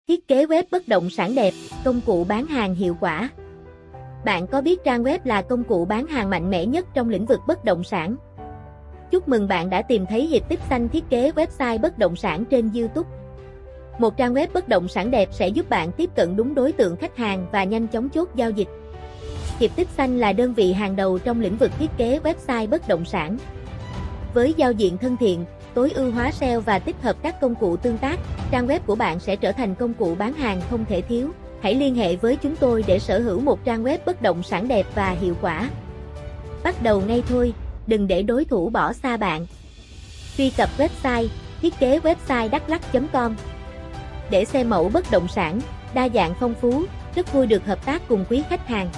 Thiết kế web bất động sản đẹp, công cụ bán hàng hiệu quả. Bạn có biết trang web là công cụ bán hàng mạnh mẽ nhất trong lĩnh vực bất động sản? Chúc mừng bạn đã tìm thấy Hiệp Tích Xanh thiết kế website bất động sản trên YouTube. Một trang web bất động sản đẹp sẽ giúp bạn tiếp cận đúng đối tượng khách hàng và nhanh chóng chốt giao dịch. Hiệp Tích Xanh là đơn vị hàng đầu trong lĩnh vực thiết kế website bất động sản. Với giao diện thân thiện, tối ưu hóa SEO và tích hợp các công cụ tương tác, trang web của bạn sẽ trở thành công cụ bán hàng không thể thiếu. Hãy liên hệ với chúng tôi để sở hữu một trang web bất động sản đẹp và hiệu quả. Bắt đầu ngay thôi, đừng để đối thủ bỏ xa bạn. Truy cập website thiết kế website daklak.com để xem mẫu bất động sản đa dạng phong phú. Rất vui được hợp tác cùng quý khách hàng.